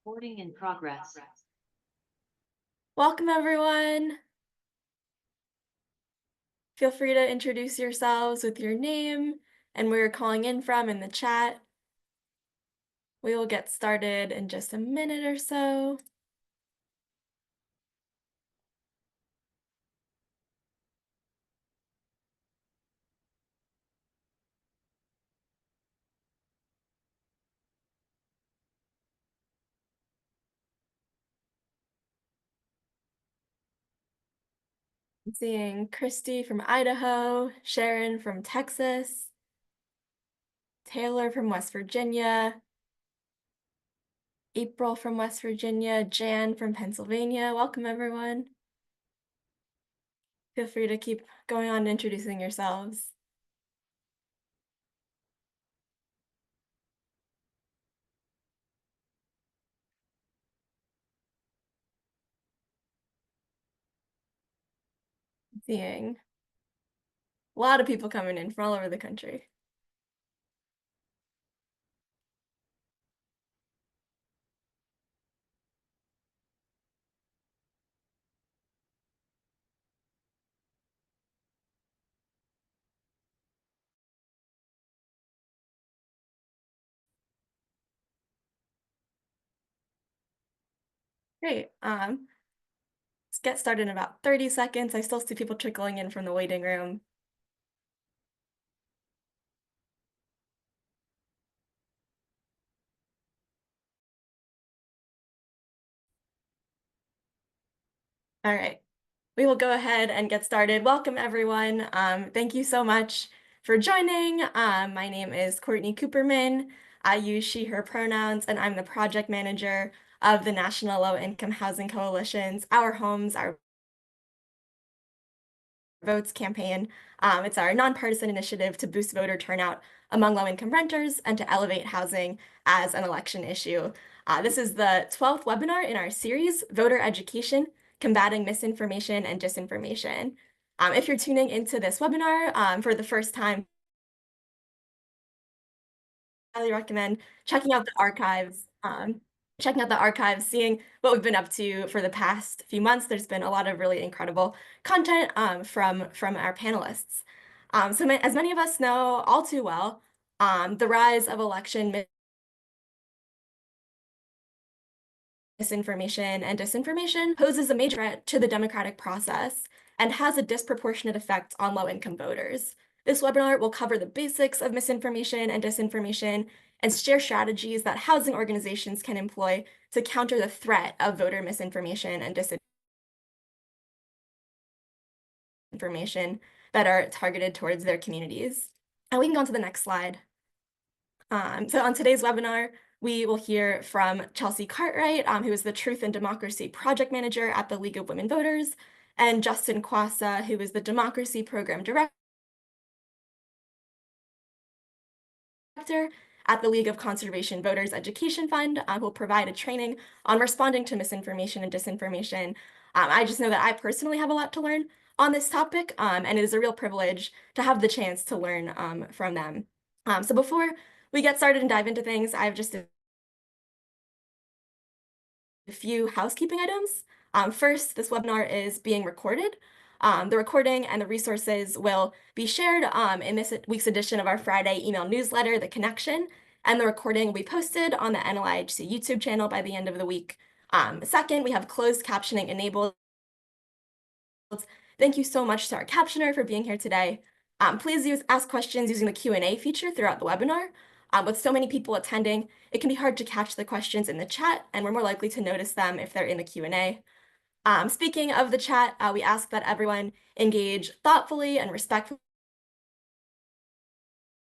Recording in progress. Welcome, everyone. Feel free to introduce yourselves with your name and where you're calling in from in the chat. We will get started in just a minute or so. I'm seeing Christy from Idaho, Sharon from Texas, Taylor from West Virginia, April from West Virginia, Jan from Pennsylvania. Welcome, everyone. Feel free to keep going on introducing yourselves. Seeing a lot of people coming in from all over the country. Great. Let's get started in about 30 seconds. I still see people trickling in from the waiting room. All right, we will go ahead and get started. Welcome, everyone. Thank you so much for joining. My name is Courtney Cooperman. I use she, her pronouns, and I'm the project manager of the National Low Income Housing Coalition's Our Homes, Our Votes campaign. It's our nonpartisan initiative to boost voter turnout among low-income renters and to elevate housing as an election issue. This is the 12th webinar in our series, Voter Education, Combating Misinformation and Disinformation. If you're tuning into this webinar for the first time, I highly recommend checking out the archives. Seeing what we've been up to for the past few months. There's been a lot of really incredible content from our panelists. As many of us know all too well, the rise of election misinformation and disinformation poses a major threat to the democratic process and has a disproportionate effect on low-income voters. This webinar will cover the basics of misinformation and disinformation and share strategies that housing organizations can employ to counter the threat of voter misinformation and disinformation that are targeted towards their communities. And we can go on to the next slide. So on today's webinar, we will hear from Chelsea Cartwright, who is the Truth and Democracy Project Manager at the League of Women Voters, and Justin Kwasa, who is the Democracy Program Director at the League of Conservation Voters Education Fund, who will provide a training on responding to misinformation and disinformation. I just know that I personally have a lot to learn on this topic, and it is a real privilege to have the chance to learn from them. So before we get started and dive into things, I have just a few housekeeping items. First, this webinar is being recorded. The recording and the resources will be shared in this week's edition of our Friday email newsletter, The Connection, and the recording will be posted on the NLIHC YouTube channel by the end of the week. Second, we have closed captioning enabled. Thank you so much to our captioner for being here today. Please ask questions using the Q&A feature throughout the webinar. With so many people attending, it can be hard to catch the questions in the chat, and we're more likely to notice them if they're in the Q&A. Speaking of the chat, we ask that everyone engage thoughtfully and respectfully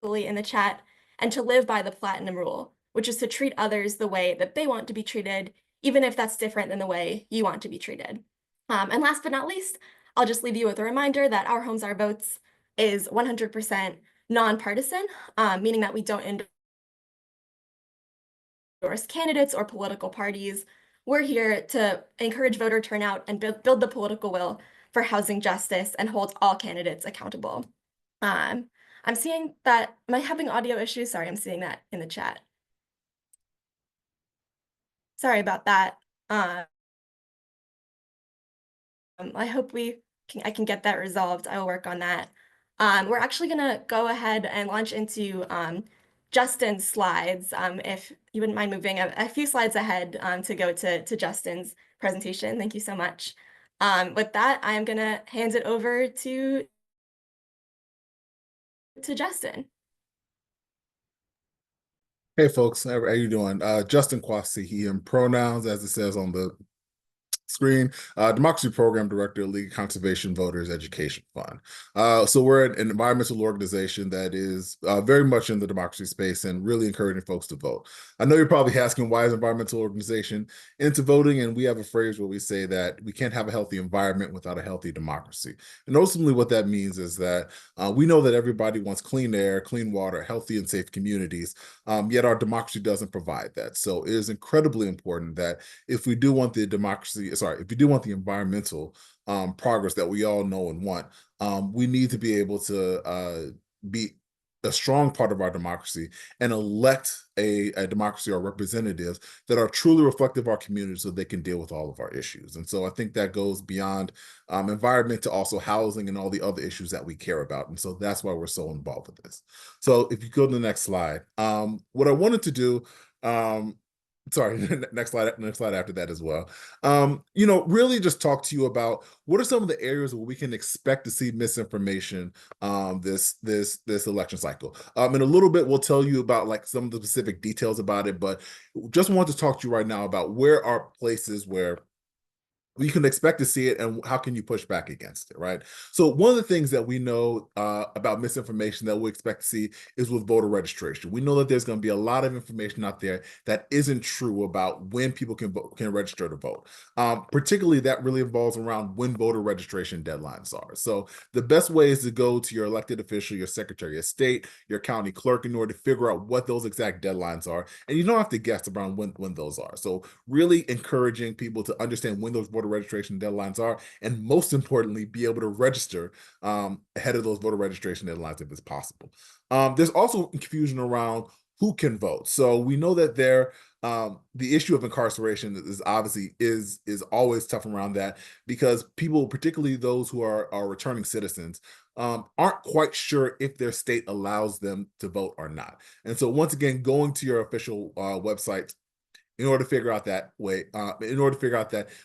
in the chat, and to live by the platinum rule, which is to treat others the way that they want to be treated, even if that's different than the way you want to be treated. And last but not least, I'll just leave you with a reminder that Our Homes, Our Votes is 100% nonpartisan, meaning that we don't endorse candidates or political parties. We're here to encourage voter turnout and build the political will for housing justice and hold all candidates accountable. I'm seeing that, am I having audio issues? Sorry, I'm seeing that in the chat. Sorry about that. I hope I can get that resolved. I will work on that. We're actually gonna go ahead and launch into Justin's slides. If you wouldn't mind moving a few slides ahead to go to Justin's presentation. Thank you so much. With that, I'm gonna hand it over to Justin. Hey folks, how you doing? Justin Kwasi, he him pronouns as it says on the screen, Democracy Program Director, League Conservation Voters Education Fund. So we're an environmental organization that is very much in the democracy space and really encouraging folks to vote. I know you're probably asking why is environmental organization into voting, and we have a phrase where we say that we can't have a healthy environment without a healthy democracy. And ultimately what that means is that we know that everybody wants clean air, clean water, healthy and safe communities, yet our democracy doesn't provide that. So it is incredibly important that if we do want the if you do want the environmental progress that we all know and want, we need to be able to be a strong part of our democracy and elect a democracy or representatives that are truly reflective of our community so they can deal with all of our issues. And so I think that goes beyond environment to also housing and all the other issues that we care about. And so that's why we're so involved with this. So if you go to the next slide, what I wanted to do, sorry, next slide after that as well. Really just talk to you about what are some of the areas where we can expect to see misinformation this election cycle. In a little bit, we'll tell you about like some of the specific details about it, but just want to talk to you right now about where are places where you can expect to see it and how can you push back against it, right? So one of the things that we know about misinformation that we expect to see is with voter registration. We know that there's going to be a lot of information out there that isn't true about when people can register to vote. Particularly that really involves around when voter registration deadlines are. So the best way is to go to your elected official, your secretary of state, your county clerk in order to figure out what those exact deadlines are. And you don't have to guess around when those are. So really encouraging people to understand when those voter registration deadlines are, and most importantly, be able to register ahead of those voter registration deadlines if it's possible. There's also confusion around who can vote. So we know that the issue of incarceration is obviously is always tough around that because people, particularly those who are returning citizens, aren't quite sure if their state allows them to vote or not. And so once again, going to your official website in order to figure out that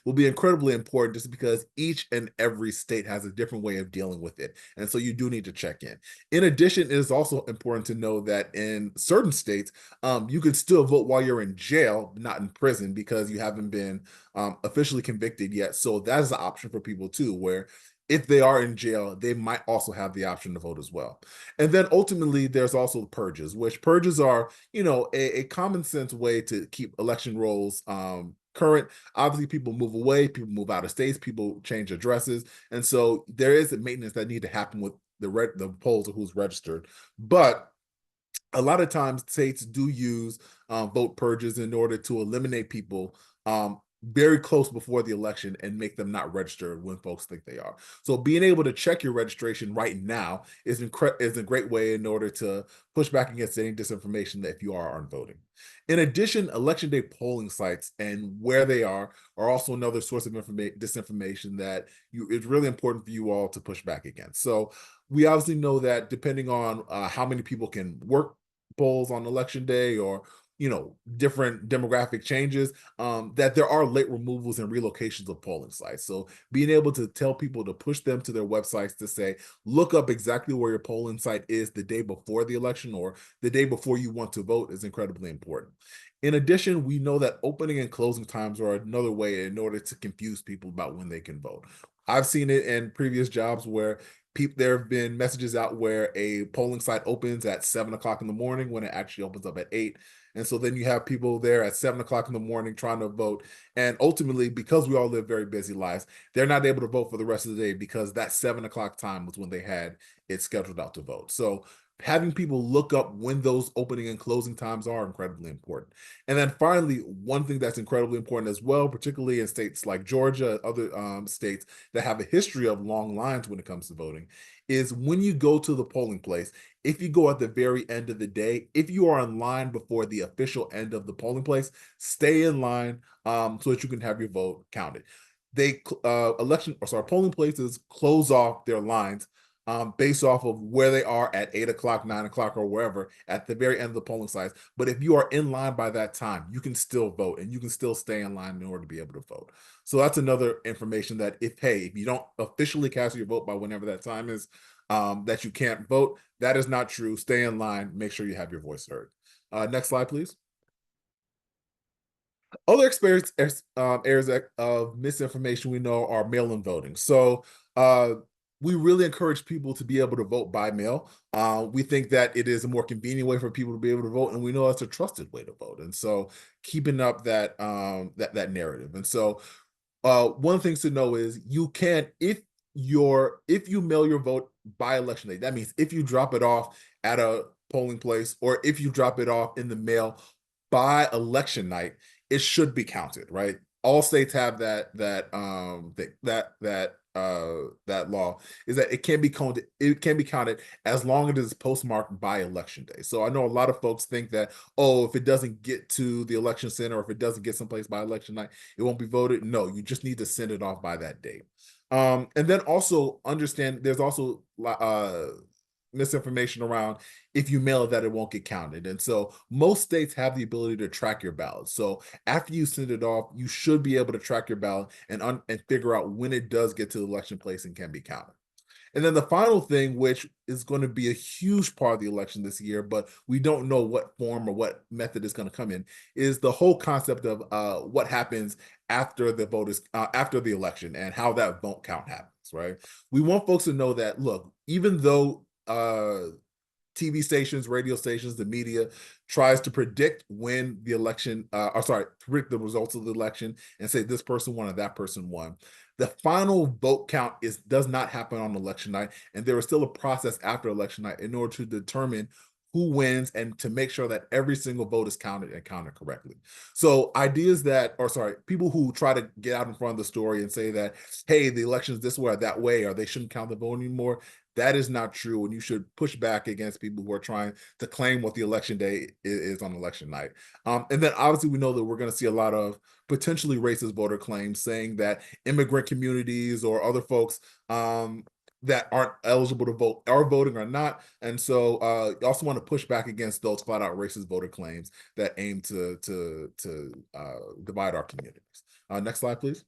will be incredibly important just because each and every state has a different way of dealing with it. And so you do need to check in. In addition, it is also important to know that in certain states, you can still vote while you're in jail, not in prison, because you haven't been officially convicted yet. So that is an option for people too, where if they are in jail, they might also have the option to vote as well. And then ultimately, there's also purges, which purges are, a common sense way to keep election rolls current. Obviously, people move away, people move out of states, people change addresses. And so there is a maintenance that need to happen with the polls of who's registered. But a lot of times states do use vote purges in order to eliminate people very close before the election and make them not register when folks think they are. So being able to check your registration right now is a great way in order to push back against any disinformation that if you are on voting. In addition, election day polling sites and where they are also another source of disinformation that it's really important for you all to push back against. So we obviously know that depending on how many people can work polls on election day or different demographic changes, that there are late removals and relocations of polling sites. So being able to tell people to push them to their websites to say, look up exactly where your polling site is the day before the election or the day before you want to vote is incredibly important. In addition, we know that opening and closing times are another way in order to confuse people about when they can vote. I've seen it in previous jobs where there have been messages out where a polling site opens at 7 o'clock in the morning when it actually opens up at 8. And so then you have people there at 7 o'clock in the morning trying to vote. And ultimately, because we all live very busy lives, they're not able to vote for the rest of the day because that 7 o'clock time was when they had it scheduled out to vote. So having people look up when those opening and closing times are incredibly important. And then finally, one thing that's incredibly important as well, particularly in states like Georgia, other states that have a history of long lines when it comes to voting, is when you go to the polling place, if you go at the very end of the day, if you are in line before the official end of the polling place, stay in line so that you can have your vote counted. Polling places close off their lines based off of where they are at 8 o'clock, 9 o'clock, or wherever at the very end of the polling sites. But if you are in line by that time, you can still vote and you can still stay in line in order to be able to vote. So that's another information that if you don't officially cast your vote by whenever that time is, that you can't vote, that is not true. Stay in line. Make sure you have your voice heard. Next slide, please. Other areas of misinformation we know are mail-in voting. So we really encourage people to be able to vote by mail. We think that it is a more convenient way for people to be able to vote, and we know it's a trusted way to vote. And so keeping up that narrative. And so one of the things to know is you can if you mail your vote by election day, that means if you drop it off at a polling place or if you drop it off in the mail by election night, it should be counted, right? All states have that law is that it can be counted as long as it is postmarked by election day. So I know a lot of folks think that, oh, if it doesn't get to the election center or if it doesn't get someplace by election night, it won't be voted. No, you just need to send it off by that date. And then also understand there's also misinformation around if you mail it that it won't get counted. And so most states have the ability to track your ballot. So after you send it off, you should be able to track your ballot and figure out when it does get to the election place and can be counted. And then the final thing, which is going to be a huge part of the election this year, but we don't know what form or what method is going to come in, is the whole concept of what happens after the vote is after the election and how that vote count happens. Right? We want folks to know that look, even though TV stations, radio stations, the media tries to predict when the election, predict the results of the election and say this person won or that person won. The final vote count does not happen on election night, and there is still a process after election night in order to determine who wins and to make sure that every single vote is counted and counted correctly. So people who try to get out in front of the story and say that, hey, the election is this way or that way, or they shouldn't count the vote anymore, that is not true, and you should push back against people who are trying to claim what the election day is on election night. And then obviously we know that we're going to see a lot of potentially racist voter claims saying that immigrant communities or other folks that aren't eligible to vote are voting or not. And so you also want to push back against those flat out racist voter claims that aim to divide our communities. Next slide, please.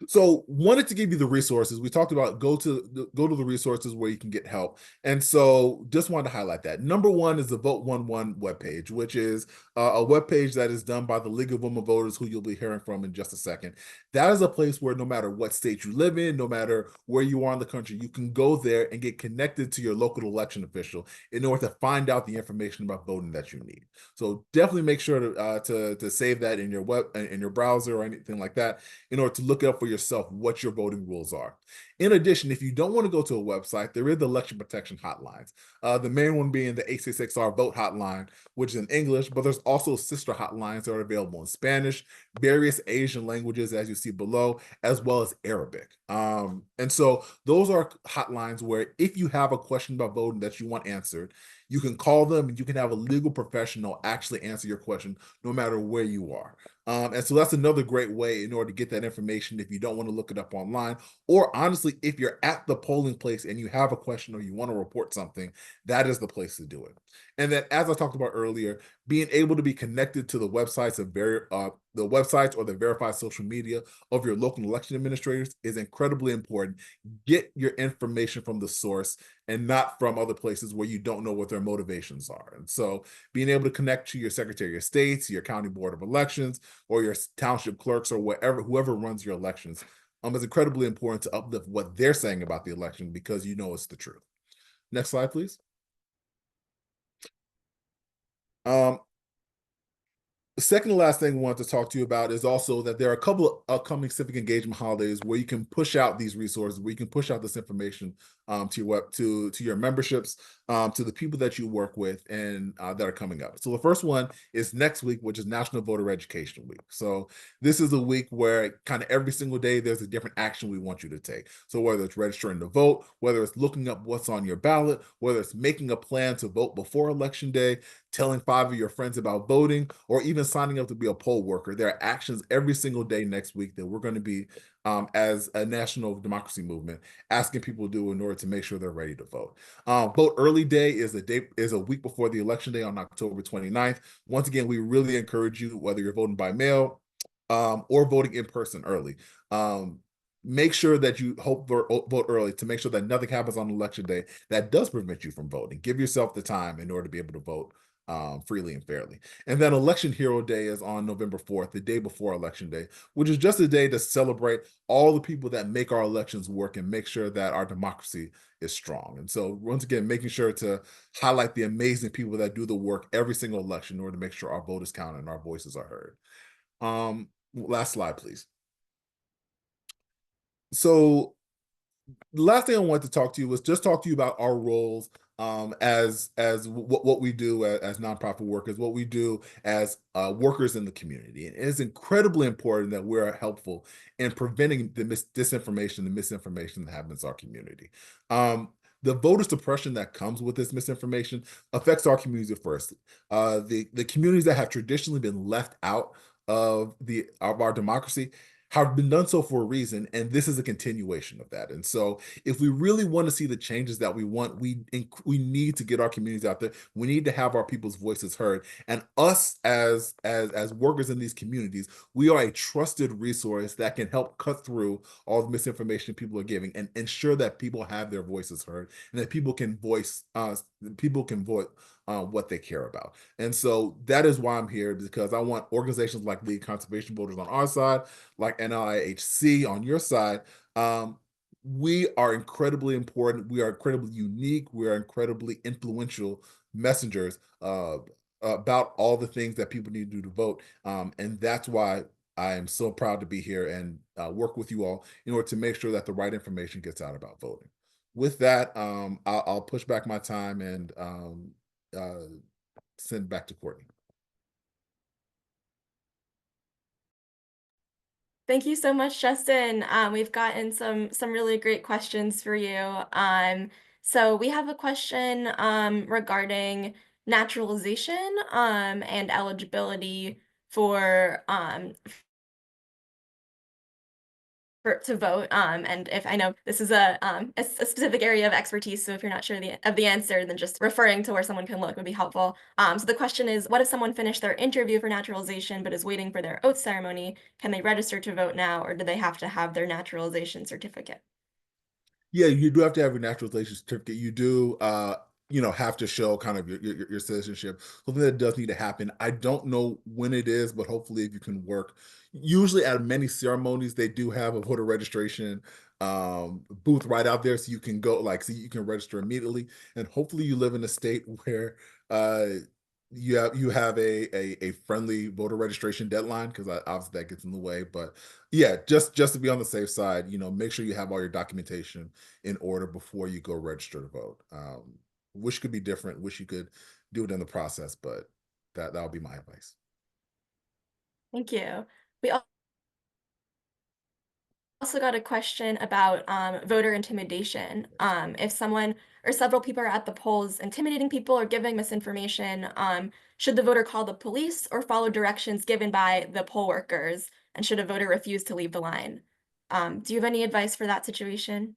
So wanted to give you the resources. We talked about go to the resources where you can get help. And so just wanted to highlight that. Number one is the Vote 11 webpage, which is a webpage that is done by the League of Women Voters, who you'll be hearing from in just a second. That is a place where no matter what state you live in, no matter where you are in the country, you can go there and get connected to your local election official in order to find out the information about voting that you need. So definitely make sure to save that in your browser or anything like that in order to look up for yourself what your voting rules are. In addition, if you don't want to go to a website, there is the election protection hotlines. The main one being the 866R vote hotline, which is in English, but there's also sister hotlines that are available in Spanish, various Asian languages, as you see below, as well as Arabic. And so those are hotlines where if you have a question about voting that you want answered, you can call them and you can have a legal professional actually answer your question no matter where you are. And so that's another great way in order to get that information if you don't want to look it up online. Or honestly, if you're at the polling place and you have a question or you want to report something, that is the place to do it. And then, as I talked about earlier, being able to be connected to the websites or the verified social media of your local election administrators is incredibly important. Get your information from the source and not from other places where you don't know what their motivations are. And so being able to connect to your Secretary of State, your County Board of Elections, or your township clerks or whoever runs your elections is incredibly important to uplift what they're saying about the election because you know it's the truth. Next slide, please. The second to last thing we want to talk to you about is also that there are a couple of upcoming civic engagement holidays where you can push out these resources, where you can push out this information to your to your memberships, to the people that you work with and that are coming up. So the first one is next week, which is National Voter Education Week. So this is a week where kind of every single day there's a different action we want you to take. So whether it's registering to vote, whether it's looking up what's on your ballot, whether it's making a plan to vote before election day, telling 5 of your friends about voting, or even signing up to be a poll worker. There are actions every single day next week that we're going to be, as a national democracy movement, asking people to do in order to make sure they're ready to vote. Vote early day is a week before the election day on October 29th. Once again, we really encourage you, whether you're voting by mail or voting in person early. Make sure that you vote early to make sure that nothing happens on election day that does prevent you from voting. Give yourself the time in order to be able to vote freely and fairly. And then Election Hero Day is on November 4th, the day before Election Day, which is just a day to celebrate all the people that make our elections work and make sure that our democracy is strong. And so, once again, making sure to highlight the amazing people that do the work every single election in order to make sure our vote is counted and our voices are heard. Last slide, please. So, the last thing I wanted to talk to you was just talk to you about our roles as what we do as nonprofit workers, what we do as workers in the community. And it is incredibly important that we're helpful in preventing the disinformation, the misinformation that happens in our community. The voter suppression that comes with this misinformation affects our communities first. The communities that have traditionally been left out of our democracy have been done so for a reason, and this is a continuation of that. And so, if we really want to see the changes that we want, we need to get our communities out there. We need to have our people's voices heard, and us as workers in these communities, we are a trusted resource that can help cut through all the misinformation people are giving and ensure that people have their voices heard and that people can vote what they care about. And so that is why I'm here, because I want organizations like League Conservation Voters on our side, like NIHC on your side. We are incredibly important. We are incredibly unique. We are incredibly influential messengers about all the things that people need to do to vote. And that's why I am so proud to be here and work with you all in order to make sure that the right information gets out about voting. With that, I'll push back my time and uh, send back to Courtney. Thank you so much, Justin. We've gotten some really great questions for you. So we have a question regarding naturalization and eligibility for to vote. And if I know this is a specific area of expertise, so if you're not sure of the answer, then just referring to where someone can look would be helpful. So the question is, what if someone finished their interview for naturalization but is waiting for their oath ceremony? Can they register to vote now, or do they have to have their naturalization certificate? Yeah, you do have to have your naturalization certificate. You do, have to show kind of your citizenship. Something that does need to happen. I don't know when it is, but hopefully, if you can work. Usually, at many ceremonies, they do have a voter registration booth right out there, so you can go, like, so you can register immediately. And hopefully, you live in a state where uh, you have a friendly voter registration deadline, because obviously that gets in the way. But yeah, just to be on the safe side, make sure you have all your documentation in order before you go register to vote. Wish could be different. Wish you could do it in the process, but that would be my advice. Thank you. We also got a question about voter intimidation. If someone or several people are at the polls intimidating people or giving misinformation, should the voter call the police or follow directions given by the poll workers? And should a voter refuse to leave the line? Do you have any advice for that situation?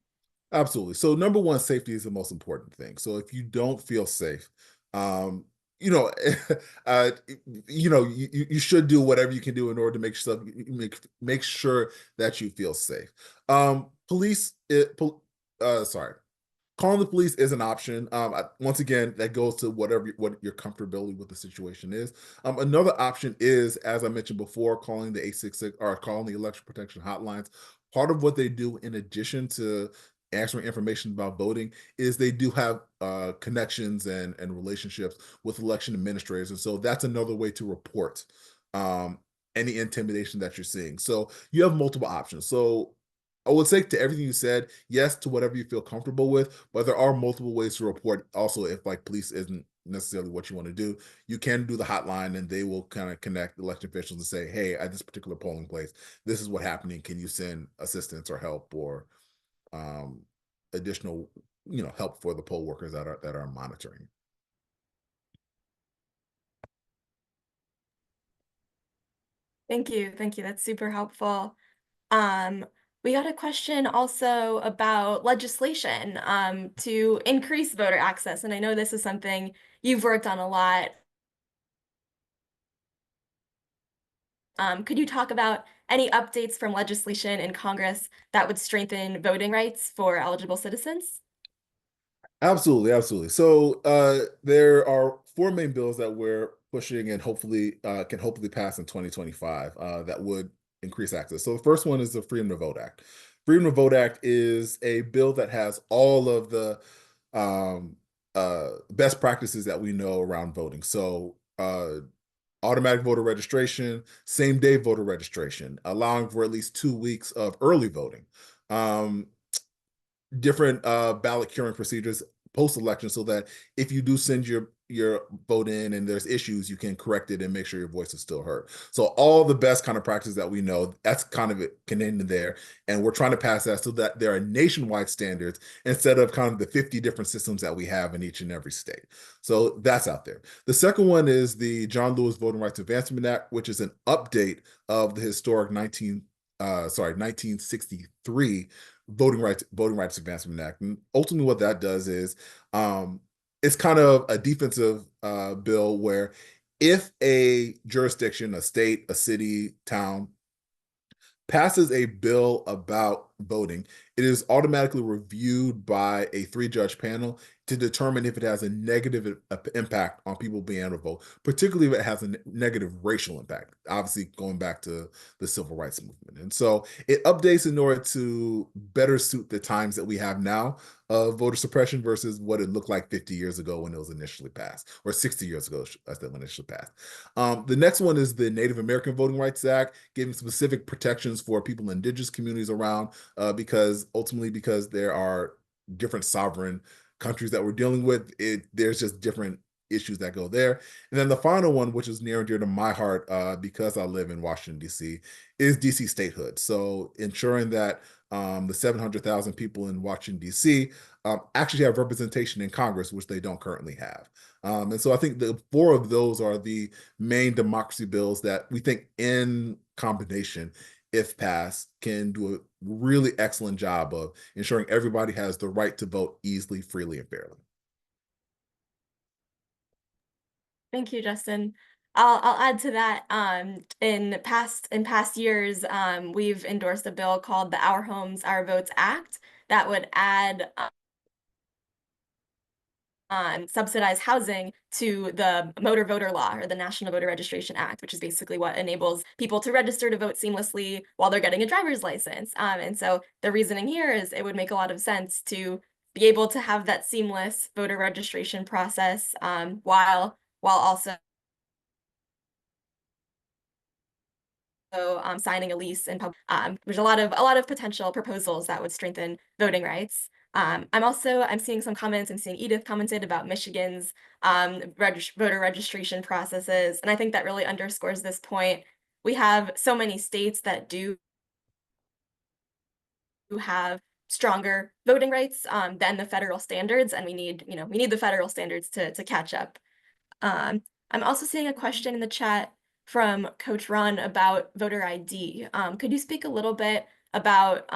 Absolutely. So number one, safety is the most important thing. So if you don't feel safe, um, you know, uh, you should do whatever you can do in order to make sure that you feel safe. Police, sorry, calling the police is an option. Once again, that goes to what your comfortability with the situation is. Another option is, as I mentioned before, calling the 866 or calling the election protection hotlines. Part of what they do, in addition to answering information about voting, is they do have connections and relationships with election administrators, and so that's another way to report um, any intimidation that you're seeing. So you have multiple options. So I would say to everything you said, yes to whatever you feel comfortable with, but there are multiple ways to report. Also, if like police isn't necessarily what you want to do, you can do the hotline and they will kind of connect election officials and say, hey, at this particular polling place, this is what happening. Can you send assistance or help or um, additional, help for the poll workers that are monitoring? Thank you. Thank you. That's super helpful. Um, we got a question also about legislation to increase voter access. And I know this is something you've worked on a lot. Could you talk about any updates from legislation in Congress that would strengthen voting rights for eligible citizens? Absolutely, absolutely. So there are four main bills that we're pushing and hopefully can hopefully pass in 2025 that would increase access. So the first one is the Freedom to Vote Act. Freedom to Vote Act is a bill that has all of the um, best practices that we know around voting. So automatic voter registration, same day voter registration, allowing for at least 2 weeks of early voting. Um, Different ballot curing procedures post-election so that if you do send your vote in and there's issues, you can correct it and make sure your voice is still heard. So all the best kind of practices that we know, that's kind of it contained in there. And we're trying to pass that so that there are nationwide standards instead of kind of the 50 different systems that we have in each and every state. So that's out there. The second one is the John Lewis Voting Rights Advancement Act, which is an update of the historic 1963 Voting Rights Advancement Act. And ultimately what that does is um, it's kind of a defensive bill where if a jurisdiction, a state, a city, town passes a bill about voting, it is automatically reviewed by a three-judge panel to determine if it has a negative impact on people being able to vote, particularly if it has a negative racial impact, obviously going back to the civil rights movement. And so it updates in order to better suit the times that we have now of voter suppression versus what it looked like 50 years ago when it was initially passed, or 60 years ago, as that initially passed. The next one is the Native American Voting Rights Act, giving specific protections for people in indigenous communities around, because there are different sovereign countries that we're dealing with. There's just different issues that go there. And then the final one, which is near and dear to my heart because I live in Washington, D.C., is D.C. statehood. So ensuring that the 700,000 people in Washington, D.C. Actually have representation in Congress, which they don't currently have. And so I think the four of those are the main democracy bills that we think in combination, if passed, can do a really excellent job of ensuring everybody has the right to vote easily, freely, and fairly. Thank you, Justin. I'll add to that. In past years, we've endorsed a bill called the Our Homes, Our Votes Act that would add subsidized housing to the Motor Voter Law or the National Voter Registration Act, which is basically what enables people to register to vote seamlessly while they're getting a driver's license. And so the reasoning here is it would make a lot of sense to be able to have that seamless voter registration process while also signing a lease and there's a lot of potential proposals that would strengthen voting rights. I'm seeing some comments. I'm seeing Edith commented about Michigan's voter registration processes, and I think that really underscores this point. We have so many states that do have stronger voting rights than the federal standards, and we need the federal standards to catch up. I'm also seeing a question in the chat from Coach Ron about voter ID. Could you speak a little bit about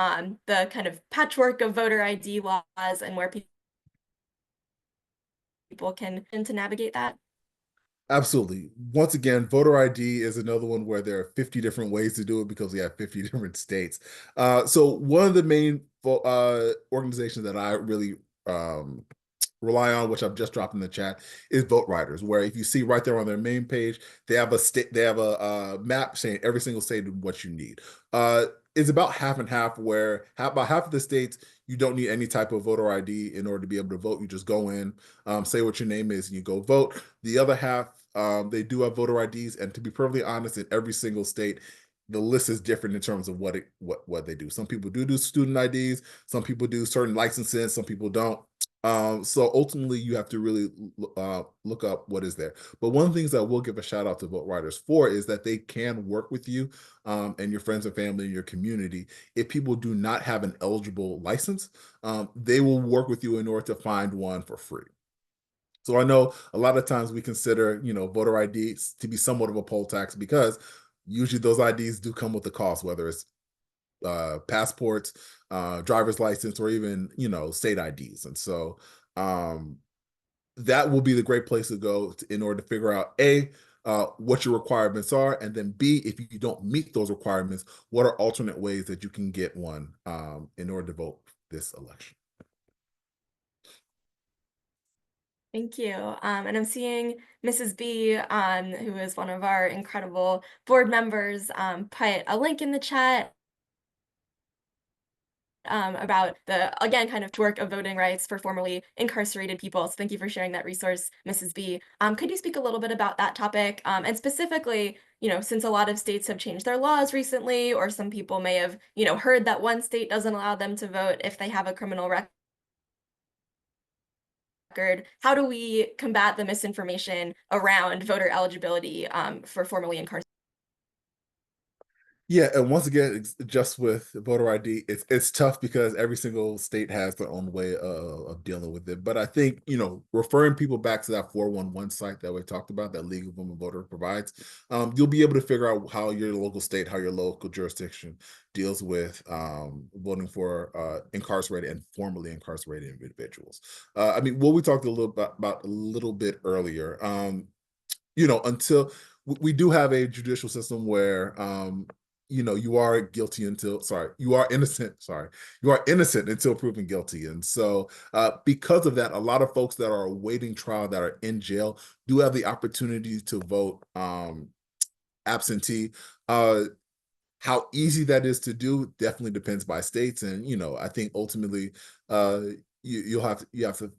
the kind of patchwork of voter ID laws and where people can to navigate that? Absolutely. Once again, voter ID is another one where there are 50 different ways to do it because we have 50 different states. So one of the main organizations that I really um, rely on, which I've just dropped in the chat, is Vote Riders, where if you see right there on their main page, they have a map saying every single state and what you need. It's about half and half, where about half of the states you don't need any type of voter ID in order to be able to vote. You just go in, say what your name is, and you go vote. The other half, they do have voter IDs, and to be perfectly honest, in every single state, the list is different in terms of what they do. Some people do student IDs, some people do certain licenses, some people don't. So ultimately, you have to really look up what is there. But one of the things I will give a shout out to Vote Riders for is that they can work with you and your friends and family in your community. If people do not have an eligible license, they will work with you in order to find one for free. So I know a lot of times we consider, voter IDs to be somewhat of a poll tax because usually those IDs do come with a cost, whether it's passports, driver's license, or even, state IDs. And so um, that will be the great place to go in order to figure out what your requirements are, and then B, if you don't meet those requirements, what are alternate ways that you can get one in order to vote this election. Thank you. And I'm seeing Mrs. B, who is one of our incredible board members, put a link in the chat about the, again, kind of work of voting rights for formerly incarcerated people. So thank you for sharing that resource, Mrs. B. Could you speak a little bit about that topic? And specifically, since a lot of states have changed their laws recently, or some people may have, heard that one state doesn't allow them to vote if they have a criminal record, how do we combat the misinformation around voter eligibility for formerly incarcerated? Yeah, and once again, just with voter ID, it's tough because every single state has their own way of dealing with it. But I think, referring people back to that 411 site that we talked about, that League of Women Voters provides, you'll be able to figure out how your local state, how your local jurisdiction deals with voting for incarcerated and formerly incarcerated individuals. I mean, what we talked a little about a little bit earlier. Until we do have a judicial system where you are guilty until sorry you are innocent sorry you are innocent until proven guilty. And so because of that, a lot of folks that are awaiting trial, that are in jail, do have the opportunity to vote absentee. How easy that is to do definitely depends by states, and I think ultimately uh you have to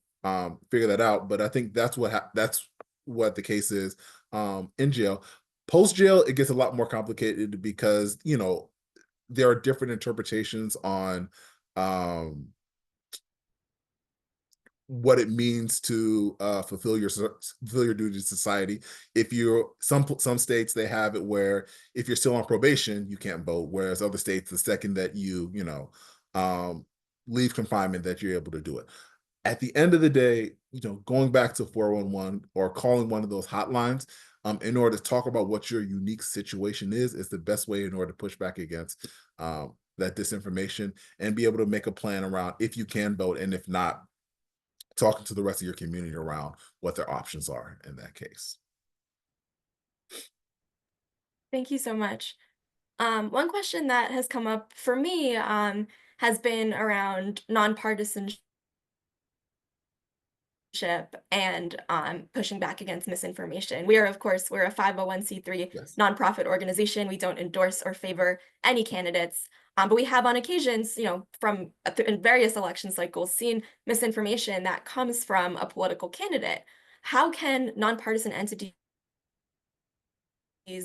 figure that out. But I think that's what the case is in jail. Post jail, it gets a lot more complicated because there are different interpretations on um what it means to fulfill your duty to society. If you're some states, they have it where if you're still on probation, you can't vote, whereas other states, the second that um, leave confinement, that you're able to do it. At the end of the day, going back to 411 or calling one of those hotlines in order to talk about what your unique situation is the best way in order to push back against that disinformation and be able to make a plan around if you can vote, and if not, talking to the rest of your community around what their options are in that case. Thank you so much. One question that has come up for me has been around nonpartisanship and pushing back against misinformation. Of course, we're a 501c3 Yes. nonprofit organization. We don't endorse or favor any candidates, but we have on occasions, from in various election cycles, seen misinformation that comes from a political candidate. How can nonpartisan entities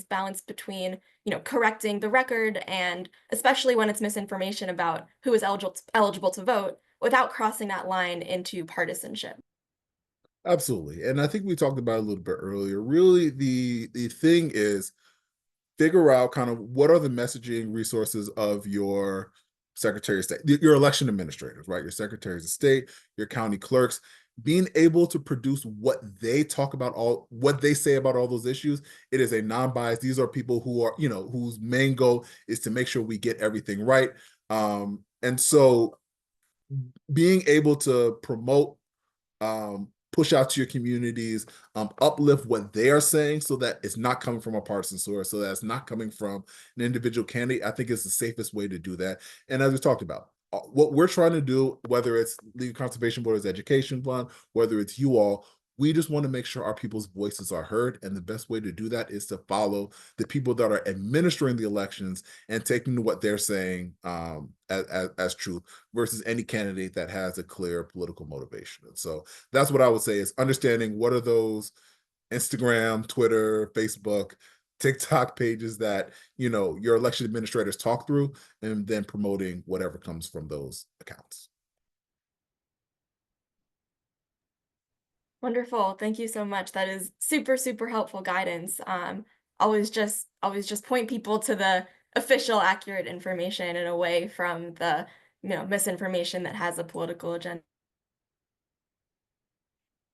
balance between, correcting the record, and especially when it's misinformation about who is eligible to vote, without crossing that line into partisanship? Absolutely. And I think we talked about it a little bit earlier. Really, the thing is figure out kind of what are the messaging resources of your secretary of state, your election administrators, right? Your secretaries of state, your county clerks, being able to produce what they talk about, all what they say about all those issues. It is a non-biased. These are people who are, whose main goal is to make sure we get everything right. And so being able to promote, push out to your communities, uplift what they are saying so that it's not coming from a partisan source, so that it's not coming from an individual candidate, I think is the safest way to do that. And as we talked about, what we're trying to do, whether it's Legal Conservation Board's Education Fund, whether it's you all, we just want to make sure our people's voices are heard. And the best way to do that is to follow the people that are administering the elections and taking what they're saying as truth versus any candidate that has a clear political motivation. And so that's what I would say is understanding what are those Instagram, Twitter, Facebook TikTok pages that, your election administrators talk through, and then promoting whatever comes from those accounts. Wonderful. Thank you so much. That is super, super helpful guidance. Always just point people to the official, accurate information and away from the, misinformation that has a political agenda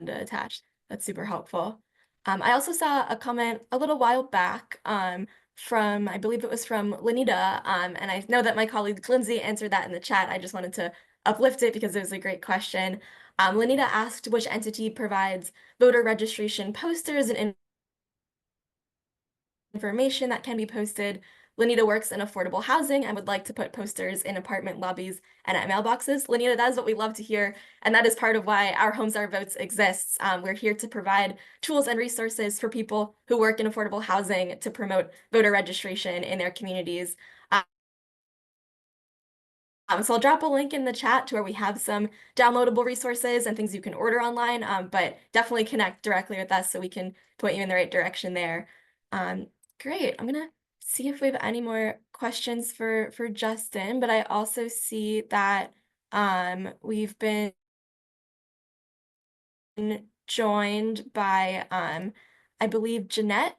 attached. That's super helpful. I also saw a comment a little while back from, I believe it was from Lanita, and I know that my colleague Lindsay answered that in the chat. I just wanted to uplift it because it was a great question. Lanita asked which entity provides voter registration posters and information that can be posted. Lanita works in affordable housing and would like to put posters in apartment lobbies and at mailboxes. Lanita, that is what we love to hear, and that is part of why Our Homes, Our Votes exists. We're here to provide tools and resources for people who work in affordable housing to promote voter registration in their communities. So I'll drop a link in the chat to where we have some downloadable resources and things you can order online, but definitely connect directly with us so we can point you in the right direction there. Great. I'm gonna see if we have any more questions for Justin, but I also see that we've been joined by I believe Jeanette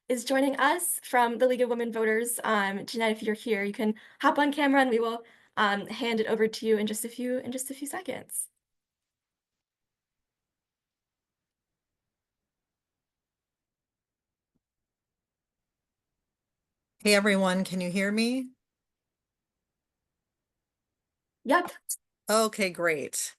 is joining us from the League of Women Voters. Jeanette, if you're here, you can hop on camera and we will hand it over to you in just a few seconds. Hey everyone, can you hear me? Yep. Okay, great.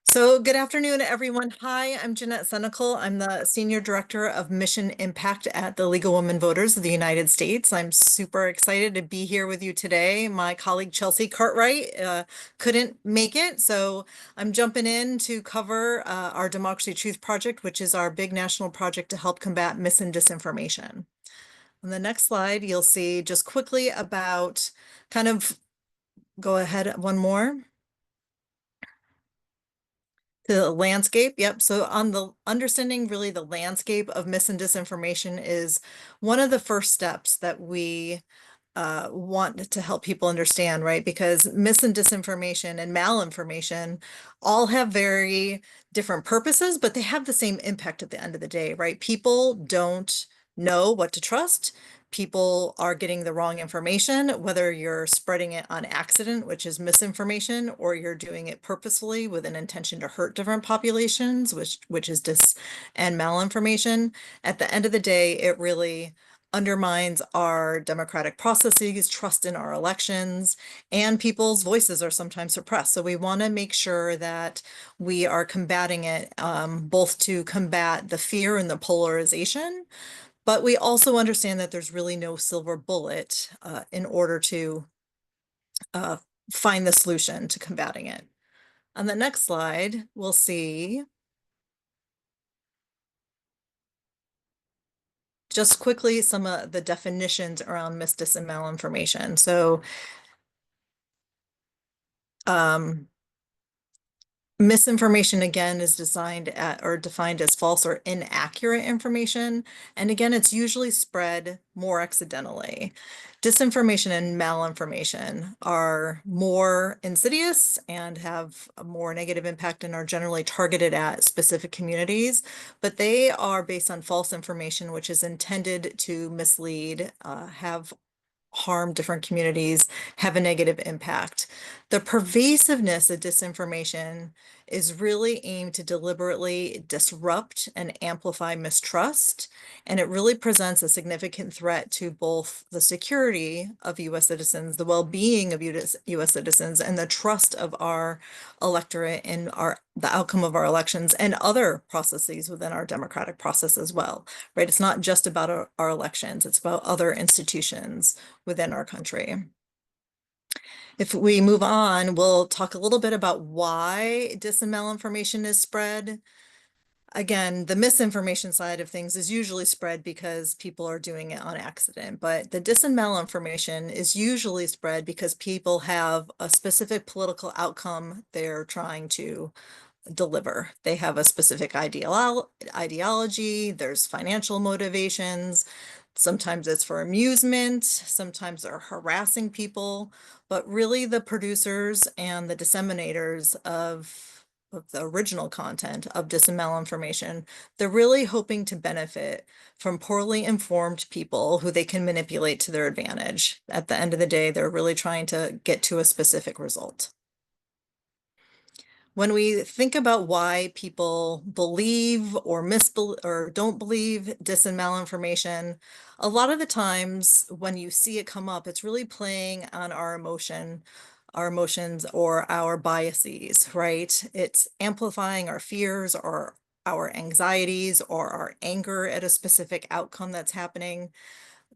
So good afternoon, everyone. Hi, I'm Jeanette Senecal. I'm the Senior Director of Mission Impact at the League of Women Voters of the United States. I'm super excited to be here with you today. My colleague Chelsea Cartwright couldn't make it, so I'm jumping in to cover our Democracy Truth Project, which is our big national project to help combat mis and disinformation. On the next slide, you'll see just quickly about go ahead, one more. The landscape, yep. So on the understanding really the landscape of mis and disinformation is one of the first steps that we want to help people understand, right? Because mis and disinformation and malinformation all have very different purposes, but they have the same impact at the end of the day, right? People don't know what to trust. People are getting the wrong information, whether you're spreading it on accident, which is misinformation, or you're doing it purposefully with an intention to hurt different populations, which is dis and malinformation. At the end of the day, it really undermines our democratic processes, trust in our elections, and people's voices are sometimes suppressed. So we want to make sure that we are combating it, both to combat the fear and the polarization, but we also understand that there's really no silver bullet in order to find the solution to combating it. On the next slide, we'll see just quickly some of the definitions around mis, dis, and malinformation. So misinformation, again, is designed at or defined as false or inaccurate information. And again, it's usually spread more accidentally. Disinformation and malinformation are more insidious and have a more negative impact and are generally targeted at specific communities, but they are based on false information, which is intended to mislead, have harm different communities, have a negative impact. The pervasiveness of disinformation is really aimed to deliberately disrupt and amplify mistrust, and it really presents a significant threat to both the security of U.S. citizens, the well-being of U.S. citizens, and the trust of our electorate in the outcome of our elections and other processes within our democratic process as well, right? It's not just about our elections, it's about other institutions within our country. If we move on, we'll talk a little bit about why dis and malinformation is spread. Again, the misinformation side of things is usually spread because people are doing it on accident, but the dis and malinformation is usually spread because people have a specific political outcome they're trying to deliver. They have a specific ideology, there's financial motivations, Sometimes it's for amusement, sometimes they're harassing people, but really the producers and the disseminators of the original content of dis and malinformation, they're really hoping to benefit from poorly informed people who they can manipulate to their advantage. At the end of the day, they're really trying to get to a specific result. When we think about why people believe or misbelieve or don't believe dis and malinformation, a lot of the times when you see it come up, it's really playing on our emotions or our biases, right? It's amplifying our fears or our anxieties or our anger at a specific outcome that's happening,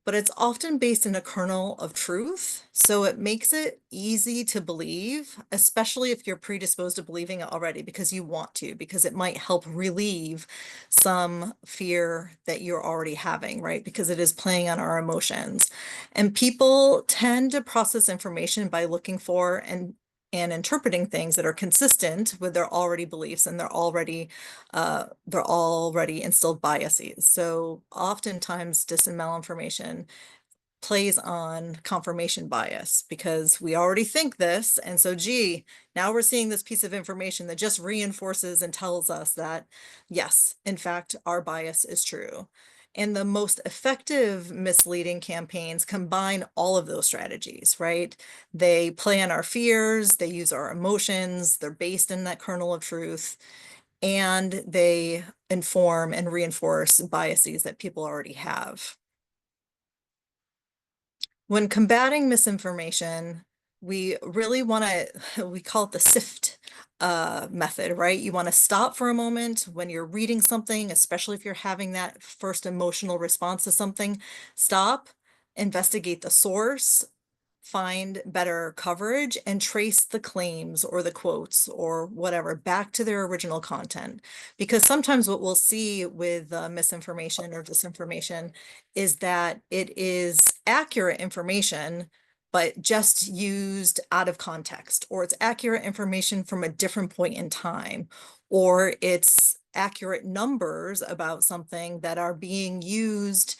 but it's often based in a kernel of truth. So it makes it easy to believe, especially if you're predisposed to believing it already because you want to, because it might help relieve some fear that you're already having, right? Because it is playing on our emotions. And people tend to process information by looking for and interpreting things that are consistent with their already beliefs and they're already instilled biases. So oftentimes dis and malinformation plays on confirmation bias because we already think this. And so, gee, now we're seeing this piece of information that just reinforces and tells us that, yes, in fact, our bias is true. And the most effective misleading campaigns combine all of those strategies, right? They play on our fears, they use our emotions, they're based in that kernel of truth, and they inform and reinforce biases that people already have. When combating misinformation, we really want to, we call it the SIFT method, right? You want to stop for a moment when you're reading something, especially if you're having that first emotional response to something. Stop, investigate the source, find better coverage, and trace the claims or the quotes or whatever back to their original content. Because sometimes what we'll see with misinformation or disinformation is that it is accurate information, but just used out of context, or it's accurate information from a different point in time, or it's accurate numbers about something that are being used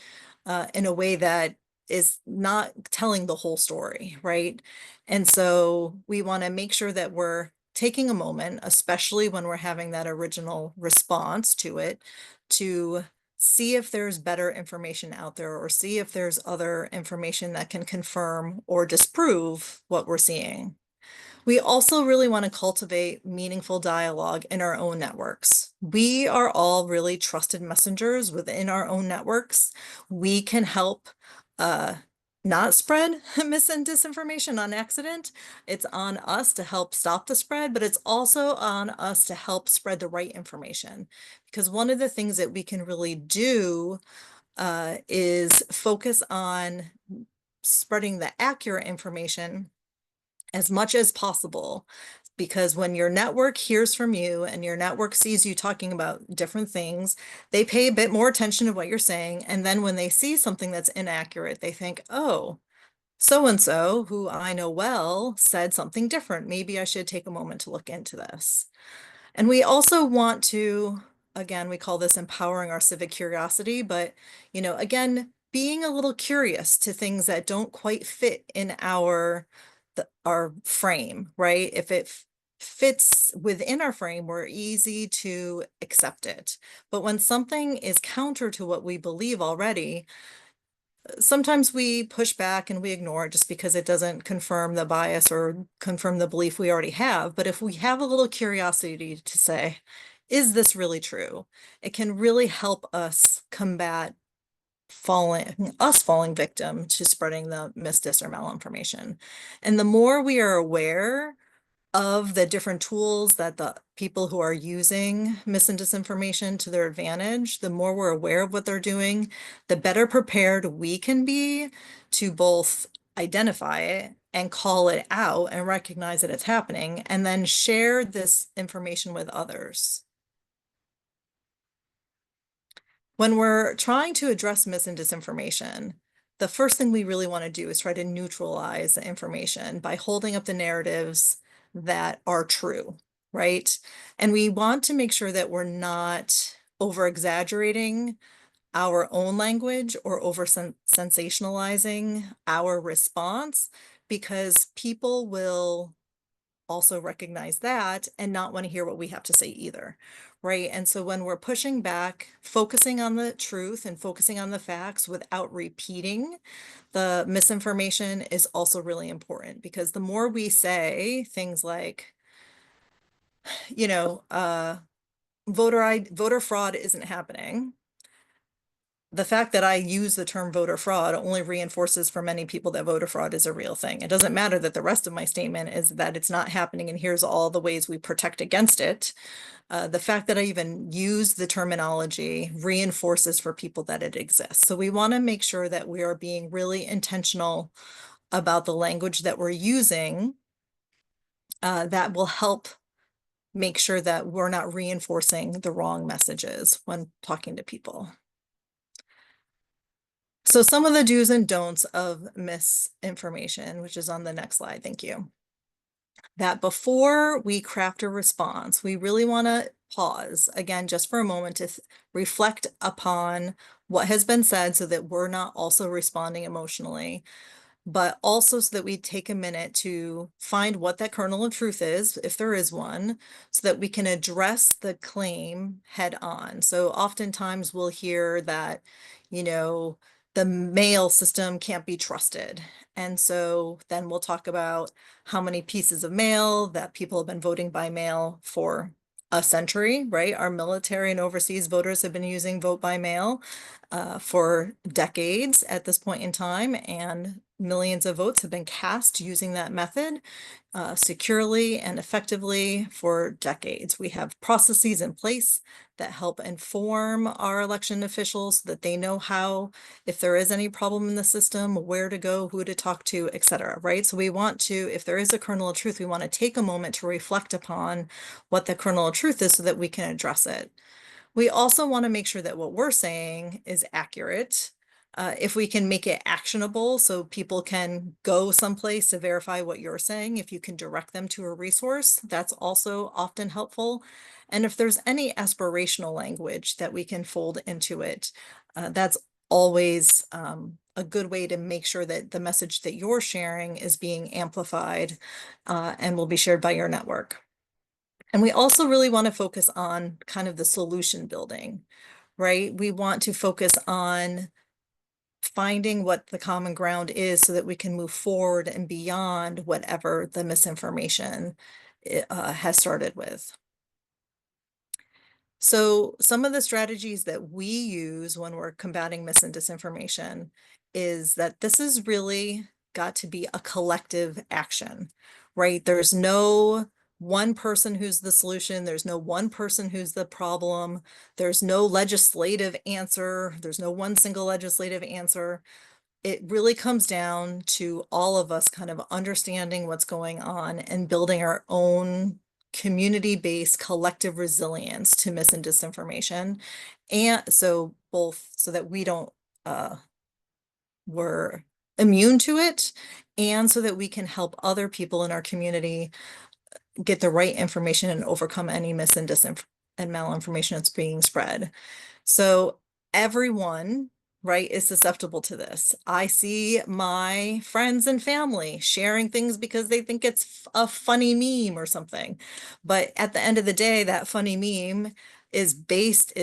in a way that is not telling the whole story, right? And so we want to make sure that we're taking a moment, especially when we're having that original response to it, to see if there's better information out there or see if there's other information that can confirm or disprove what we're seeing. We also really want to cultivate meaningful dialogue in our own networks. We are all really trusted messengers within our own networks. We can help uh, not spread mis and disinformation on accident. It's on us to help stop the spread, but it's also on us to help spread the right information. Because one of the things that we can really do is focus on spreading the accurate information as much as possible. Because when your network hears from you and your network sees you talking about different things, they pay a bit more attention to what you're saying. And then when they see something that's inaccurate, they think, oh, so-and-so, who I know well, said something different. Maybe I should take a moment to look into this. And we also want to, again, we call this empowering our civic curiosity, but, again, being a little curious to things that don't quite fit in our frame, right? If it fits within our frame, we're easy to accept it. But when something is counter to what we believe already, sometimes we push back and we ignore it just because it doesn't confirm the bias or confirm the belief we already have. But if we have a little curiosity to say, is this really true? It can really help us combat falling victim to spreading the dis or malinformation. And the more we are aware of the different tools that the people who are using mis and disinformation to their advantage, the more we're aware of what they're doing, the better prepared we can be to both identify it and call it out and recognize that it's happening, and then share this information with others. When we're trying to address mis and disinformation, the first thing we really want to do is try to neutralize the information by holding up the narratives that are true, right? And we want to make sure that we're not over exaggerating our own language or over sensationalizing our response, because people will also recognize that and not want to hear what we have to say either, right? And so when we're pushing back, focusing on the truth and focusing on the facts without repeating the misinformation is also really important, because the more we say things like, you know, voter fraud isn't happening, the fact that I use the term voter fraud only reinforces for many people that voter fraud is a real thing. It doesn't matter that the rest of my statement is that it's not happening and here's all the ways we protect against it. The fact that I even use the terminology reinforces for people that it exists. So we want to make sure that we are being really intentional about the language that we're using, that will help make sure that we're not reinforcing the wrong messages when talking to people. So some of the do's and don'ts of misinformation, which is on the next slide, thank you. That before we craft a response, we really want to pause again, just for a moment to reflect upon what has been said so that we're not also responding emotionally, but also so that we take a minute to find what that kernel of truth is, if there is one, so that we can address the claim head on. So oftentimes we'll hear that, you know, the mail system can't be trusted. And so then we'll talk about how many pieces of mail that people have been voting by mail for a century, right? Our military and overseas voters have been using vote by mail for decades at this point in time, and millions of votes have been cast using that method securely and effectively for decades. We have processes in place that help inform our election officials so that they know how, if there is any problem in the system, where to go, who to talk to, etc. Right? So we want to, if there is a kernel of truth, we want to take a moment to reflect upon what the kernel of truth is so that we can address it. We also want to make sure that what we're saying is accurate. If we can make it actionable so people can go someplace to verify what you're saying, if you can direct them to a resource, that's also often helpful. And if there's any aspirational language that we can fold into it, that's always a good way to make sure that the message that you're sharing is being amplified and will be shared by your network. And we also really want to focus on kind of the solution building, right? We want to focus on finding what the common ground is so that we can move forward and beyond whatever the misinformation has started with. So some of the strategies that we use when we're combating mis and disinformation is that this is really got to be a collective action, right? There's no one person who's the solution. There's no one person who's the problem. There's no legislative answer. There's no one single legislative answer. It really comes down to all of us kind of understanding what's going on and building our own community-based collective resilience to mis and disinformation. And so both so that we don't we're immune to it, and so that we can help other people in our community get the right information and overcome any mis and disinformation and malinformation that's being spread. So everyone, right, is susceptible to this. I see my friends and family sharing things because they think it's a funny meme or something. But at the end of the day, that funny meme is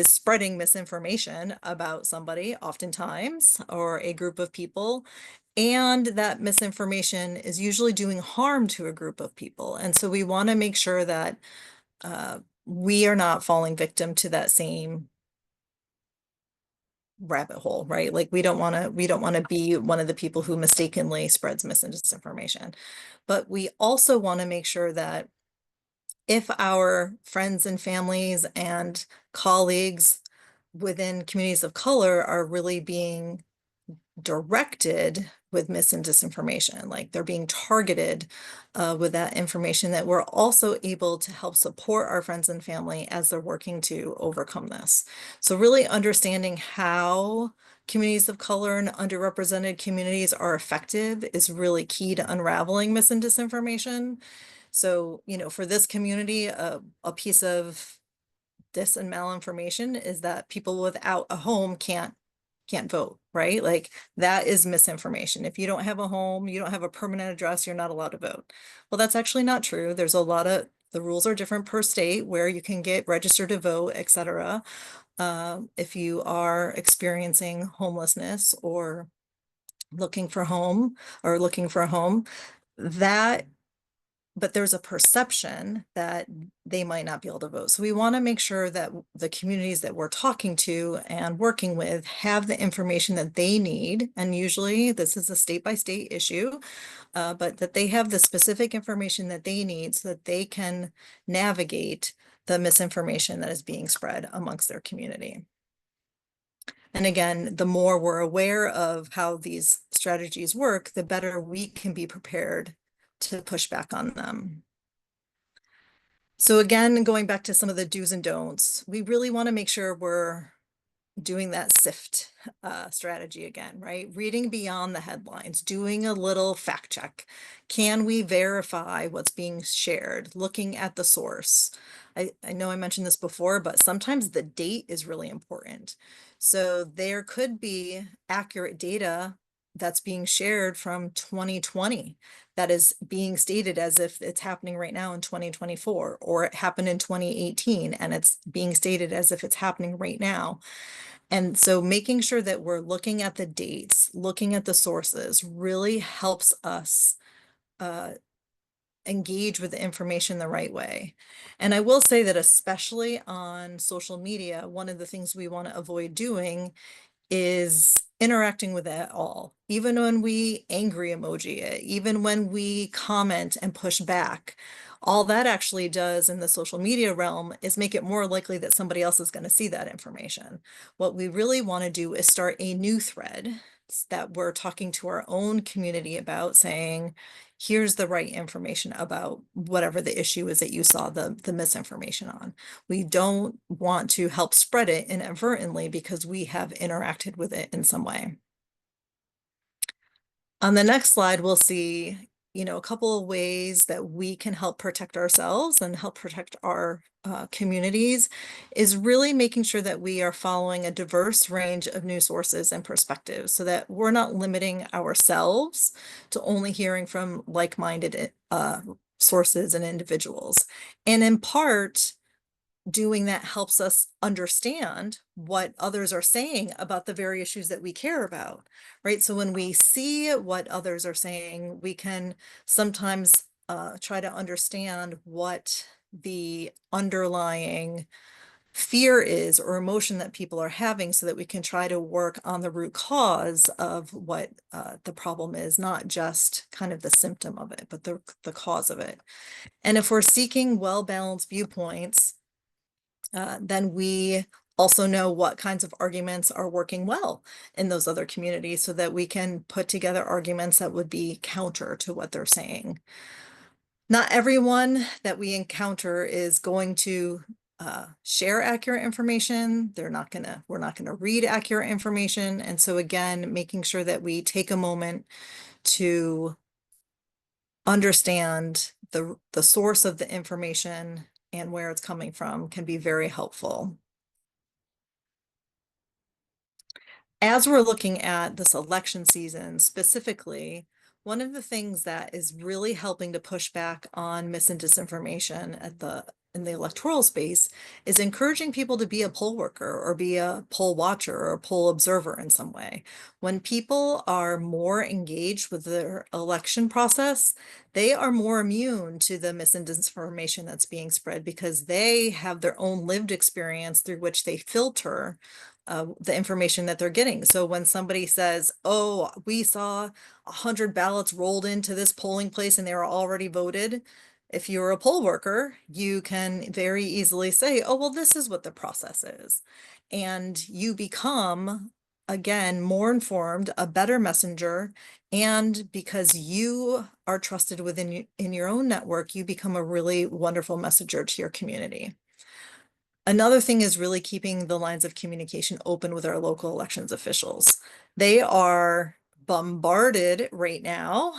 spreading misinformation about somebody oftentimes, or a group of people. And that misinformation is usually doing harm to a group of people. And so we want to make sure that we are not falling victim to that same rabbit hole, right? Like we don't want to be one of the people who mistakenly spreads mis and disinformation. But we also want to make sure that if our friends and families and colleagues within communities of color are really being directed with mis and disinformation, like they're being targeted with that information, that we're also able to help support our friends and family as they're working to overcome this. So really understanding how communities of color and underrepresented communities are effective is really key to unraveling mis and disinformation. So, you know, for this community, a piece of dis and malinformation is that people without a home can't vote, right? Like that is misinformation. If you don't have a home, you don't have a permanent address, you're not allowed to vote. Well, that's actually not true. There's a lot of the rules are different per state where you can get registered to vote, etc. If you are experiencing homelessness or looking for home or looking for a home, that but there's a perception that they might not be able to vote. So we want to make sure that the communities that we're talking to and working with have the information that they need. And usually this is a state by state issue, but that they have the specific information that they need so that they can navigate the misinformation that is being spread amongst their community. And again, the more we're aware of how these strategies work, the better we can be prepared to push back on them. So again, going back to some of the do's and don'ts, we really want to make sure we're doing that SIFT strategy again, right? Reading beyond the headlines, doing a little fact check. Can we verify what's being shared? Looking at the source. I know I mentioned this before, but sometimes the date is really important. So there could be accurate data that's being shared from 2020 that is being stated as if it's happening right now in 2024, or it happened in 2018 and it's being stated as if it's happening right now. And so making sure that we're looking at the dates, looking at the sources really helps us engage with the information the right way. And I will say that especially on social media, one of the things we want to avoid doing is interacting with it at all. Even when we angry emoji it, even when we comment and push back, all that actually does in the social media realm is make it more likely that somebody else is going to see that information. What we really want to do is start a new thread that we're talking to our own community about, saying, here's the right information about whatever the issue is that you saw the misinformation on. We don't want to help spread it inadvertently because we have interacted with it in some way. On the next slide, we'll see, a couple of ways that we can help protect ourselves and help protect our communities is really making sure that we are following a diverse range of news sources and perspectives so that we're not limiting ourselves to only hearing from like-minded sources and individuals. And in part, doing that helps us understand what others are saying about the very issues that we care about, right? So when we see what others are saying, we can sometimes try to understand what the underlying fear is or emotion that people are having so that we can try to work on the root cause of what the problem is, not just kind of the symptom of it, but the cause of it. And if we're seeking well-balanced viewpoints, then we also know what kinds of arguments are working well in those other communities so that we can put together arguments that would be counter to what they're saying. Not everyone that we encounter is going to share accurate information. We're not gonna read accurate information. And so again, making sure that we take a moment to understand the source of the information and where it's coming from can be very helpful. As we're looking at this election season specifically, one of the things that is really helping to push back on mis and disinformation in the electoral space is encouraging people to be a poll worker or be a poll watcher or a poll observer in some way. When people are more engaged with their election process, they are more immune to the mis and disinformation that's being spread because they have their own lived experience through which they filter the information that they're getting. So when somebody says, oh, we saw 100 ballots rolled into this polling place and they were already voted, if you're a poll worker, you can very easily say, oh, well, this is what the process is. And you become, again, more informed, a better messenger. And because you are trusted in your own network, you become a really wonderful messenger to your community. Another thing is really keeping the lines of communication open with our local elections officials. They are bombarded right now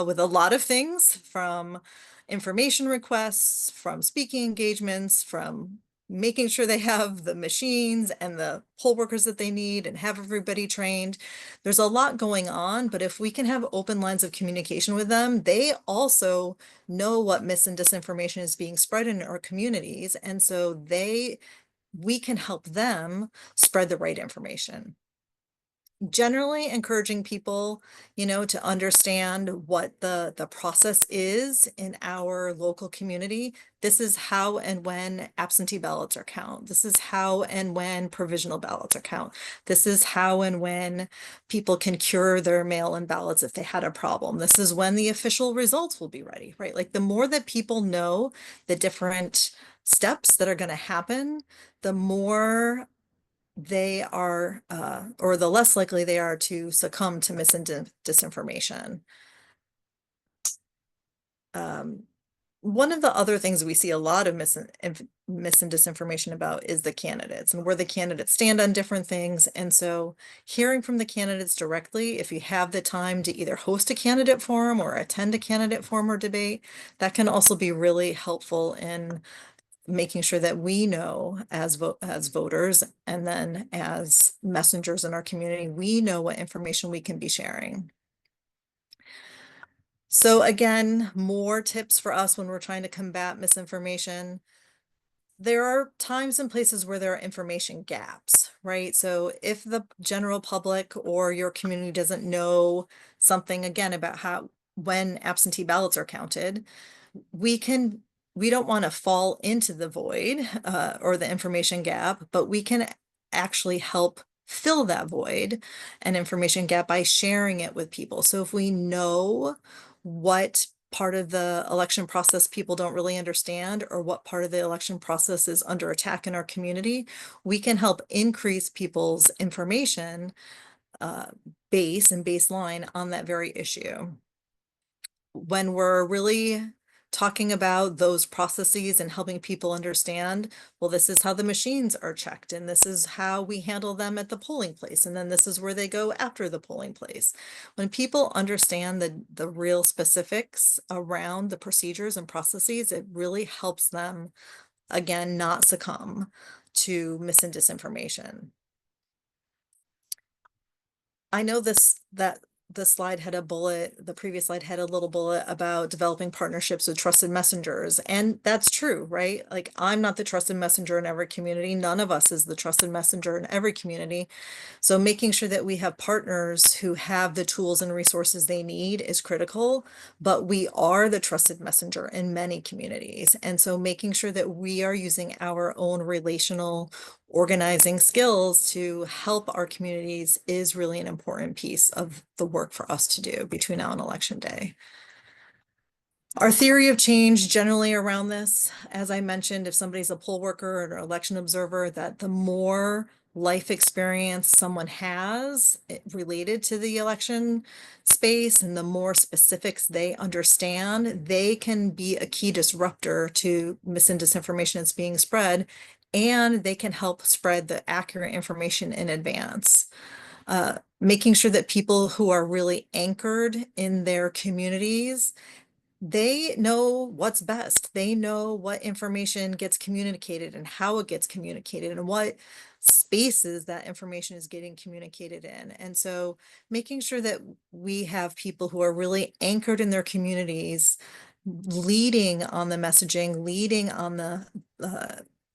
with a lot of things, from information requests, from speaking engagements, from making sure they have the machines and the poll workers that they need and have everybody trained. There's a lot going on, but if we can have open lines of communication with them, they also know what mis and disinformation is being spread in our communities. And so we can help them spread the right information. Generally encouraging people, to understand what the process is in our local community. This is how and when absentee ballots are counted. This is how and when provisional ballots are counted. This is how and when people can cure their mail-in ballots if they had a problem. This is when the official results will be ready, right? Like the more that people know the different steps that are going to happen, the more they are, or the less likely they are to succumb to mis and disinformation. One of the other things we see a lot of mis and disinformation about is the candidates and where the candidates stand on different things. And so hearing from the candidates directly, if you have the time to either host a candidate forum or attend a candidate forum or debate, that can also be really helpful in making sure that we know as voters and then as messengers in our community, we know what information we can be sharing. So again, more tips for us when we're trying to combat misinformation. There are times and places where there are information gaps, right? So if the general public or your community doesn't know something again about when absentee ballots are counted, we don't want to fall into the void or the information gap, but we can actually help fill that void and information gap by sharing it with people. So if we know what part of the election process people don't really understand or what part of the election process is under attack in our community, we can help increase people's information base and baseline on that very issue. When we're really talking about those processes and helping people understand, well, this is how the machines are checked, and this is how we handle them at the polling place, and then this is where they go after the polling place. When people understand the real specifics around the procedures and processes, it really helps them, again, not succumb to mis and disinformation. I know that the slide had a bullet, the previous slide had a little bullet about developing partnerships with trusted messengers. And that's true, right? Like I'm not the trusted messenger in every community. None of us is the trusted messenger in every community. So making sure that we have partners who have the tools and resources they need is critical, but we are the trusted messenger in many communities. And so making sure that we are using our own relational organizing skills to help our communities is really an important piece of the work for us to do between now and election day. Our theory of change generally around this, as I mentioned, if somebody's a poll worker or an election observer, that the more life experience someone has related to the election space and the more specifics they understand, they can be a key disruptor to mis and disinformation that's being spread, and they can help spread the accurate information in advance. Making sure that people who are really anchored in their communities, they know what's best. They know what information gets communicated and how it gets communicated and what spaces that information is getting communicated in. And so making sure that we have people who are really anchored in their communities, leading on the messaging, leading on the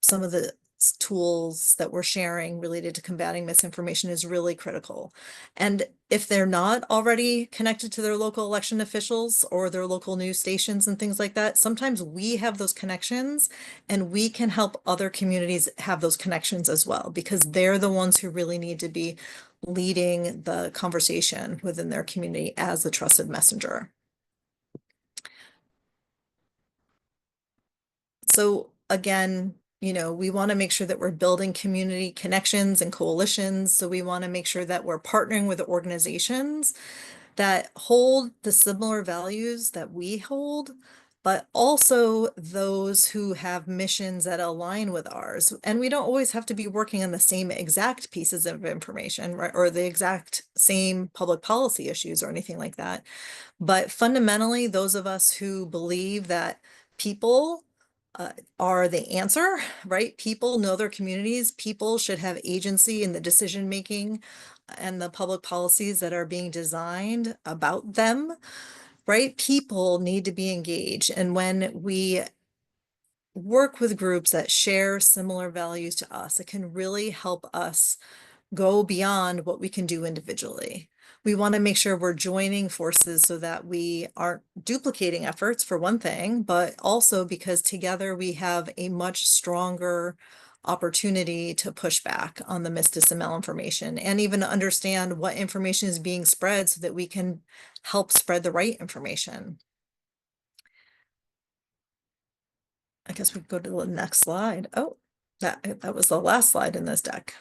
some of the tools that we're sharing related to combating misinformation is really critical. And if they're not already connected to their local election officials or their local news stations and things like that, sometimes we have those connections and we can help other communities have those connections as well, because they're the ones who really need to be leading the conversation within their community as the trusted messenger. So again, we want to make sure that we're building community connections and coalitions. So we want to make sure that we're partnering with organizations that hold the similar values that we hold, but also those who have missions that align with ours. And we don't always have to be working on the same exact pieces of information, right, or the exact same public policy issues or anything like that. But fundamentally, those of us who believe that people are the answer, right? People know their communities. People should have agency in the decision making and the public policies that are being designed about them, right? People need to be engaged. And when we work with groups that share similar values to us, it can really help us go beyond what we can do individually. We want to make sure we're joining forces so that we aren't duplicating efforts, for one thing, but also because together we have a much stronger opportunity to push back on the mis, and malinformation, and even understand what information is being spread so that we can help spread the right information. I guess we go to the next slide. Oh, that was the last slide in this deck.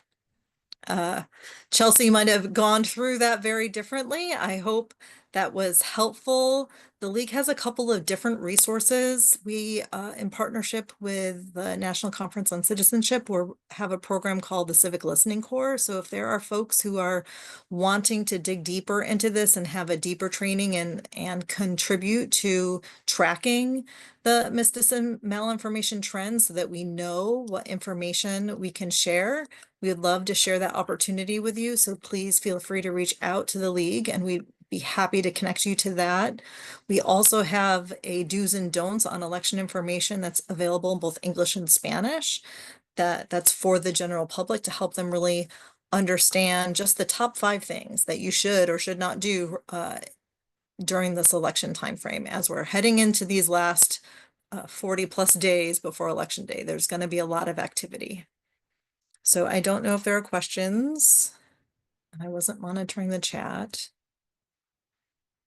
Chelsea might have gone through that very differently. I hope that was helpful. The league has a couple of different resources. We, in partnership with the National Conference on Citizenship, we have a program called the Civic Listening Corps. So if there are folks who are wanting to dig deeper into this and have a deeper training and contribute to tracking the mis, and malinformation trends so that we know what information we can share, we would love to share that opportunity with you. So please feel free to reach out to the league and we'd be happy to connect you to that. We also have a do's and don'ts on election information that's available in both English and Spanish. That's for the general public to help them really understand just the top 5 things that you should or should not do during this election timeframe. As we're heading into these last 40 plus days before election day, there's going to be a lot of activity. So I don't know if there are questions. I wasn't monitoring the chat.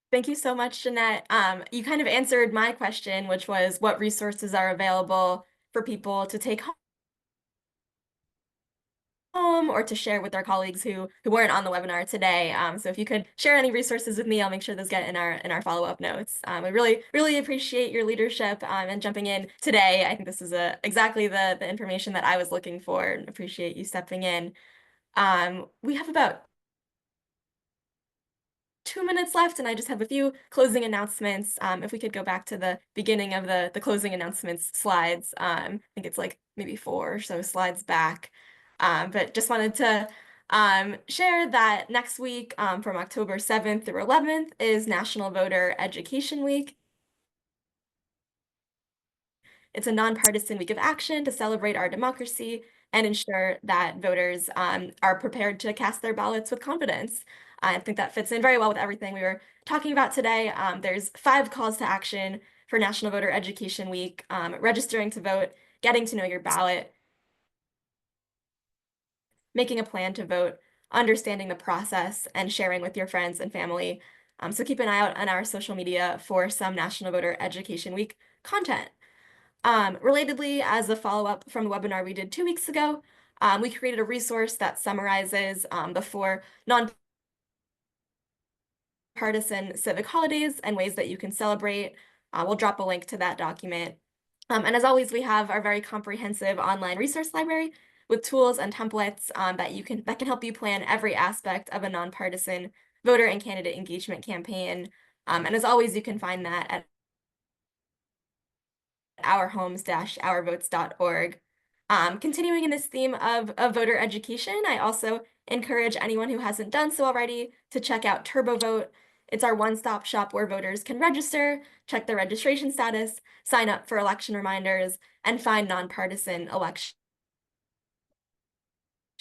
Thank you so much, Jeanette. You kind of answered my question, which was what resources are available for people to take home or to share with our colleagues who weren't on the webinar today. So if you could share any resources with me, I'll make sure those get in our follow-up notes. I really appreciate your leadership and jumping in today. I think this is exactly the information that I was looking for, and appreciate you stepping in. We have about 2 minutes left, and I just have a few closing announcements. If we could go back to the beginning of the closing announcements slides, I think it's like maybe 4 or so slides back. But just wanted to share that next week, from October 7th through 11th, is National Voter Education Week. It's a nonpartisan week of action to celebrate our democracy and ensure that voters are prepared to cast their ballots with confidence. I think that fits in very well with everything we were talking about today. There's 5 calls to action for National Voter Education Week: registering to vote, getting to know your ballot, making a plan to vote, understanding the process, and sharing with your friends and family. So keep an eye out on our social media for some National Voter Education Week content. Relatedly, as a follow-up from the webinar we did 2 weeks ago, we created a resource that summarizes the 4 nonpartisan civic holidays and ways that you can celebrate. We'll drop a link to that document. And as always, we have our very comprehensive online resource library with tools and templates that can help you plan every aspect of a nonpartisan voter and candidate engagement campaign. And as always, you can find that at ourhomes-ourvotes.org. Continuing in this theme of voter education, I also encourage anyone who hasn't done so already to check out TurboVote. It's our one-stop shop where voters can register, check their registration status, sign up for election reminders, and find nonpartisan election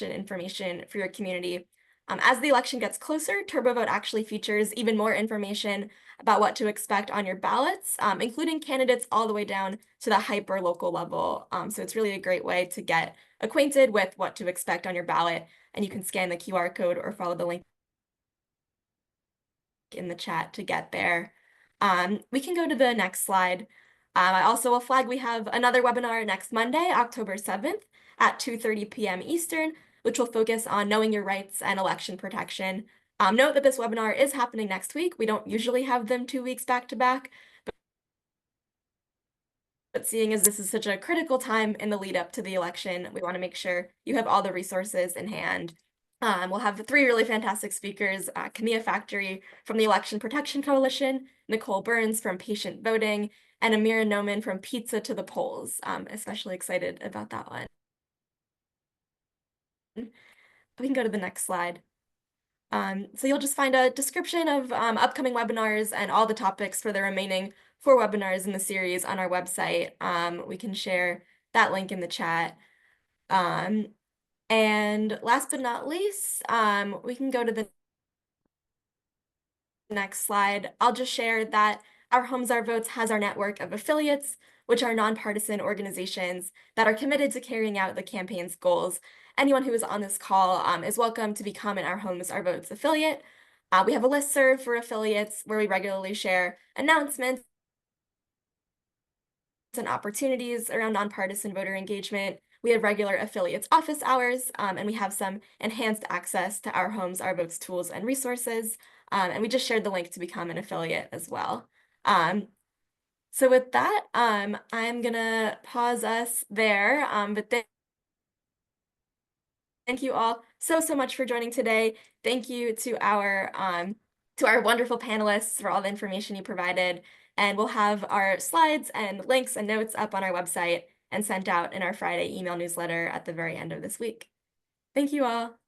information for your community. As the election gets closer, TurboVote actually features even more information about what to expect on your ballots, including candidates all the way down to the hyper-local level. So it's really a great way to get acquainted with what to expect on your ballot, and you can scan the QR code or follow the link in the chat to get there. We can go to the next slide. I also will flag we have another webinar next Monday, October 7th at 2:30 p.m. Eastern, which will focus on knowing your rights and election protection. Note that this webinar is happening next week. We don't usually have them 2 weeks back to back, but seeing as this is such a critical time in the lead up to the election, we want to make sure you have all the resources in hand. We'll have 3 really fantastic speakers: Camilla Factory from the Election Protection Coalition, Nicole Burns from Patient Voting, and Amira Noman from Pizza to the Polls. Especially excited about that one. We can go to the next slide. So you'll just find a description of upcoming webinars and all the topics for the remaining 4 webinars in the series on our website. We can share that link in the chat. And last but not least, we can go to the next slide. I'll just share that Our Homes, Our Votes has our network of affiliates, which are nonpartisan organizations that are committed to carrying out the campaign's goals. Anyone who is on this call is welcome to become an Our Homes, Our Votes affiliate. We have a listserv for affiliates where we regularly share announcements and opportunities around nonpartisan voter engagement. We have regular affiliates office hours, and we have some enhanced access to Our Homes, Our Votes tools and resources. And we just shared the link to become an affiliate as well. So with that, I'm gonna pause us there. But thank you all so much for joining today. Thank you to our wonderful panelists for all the information you provided. And we'll have our slides and links and notes up on our website and sent out in our Friday email newsletter at the very end of this week. Thank you all.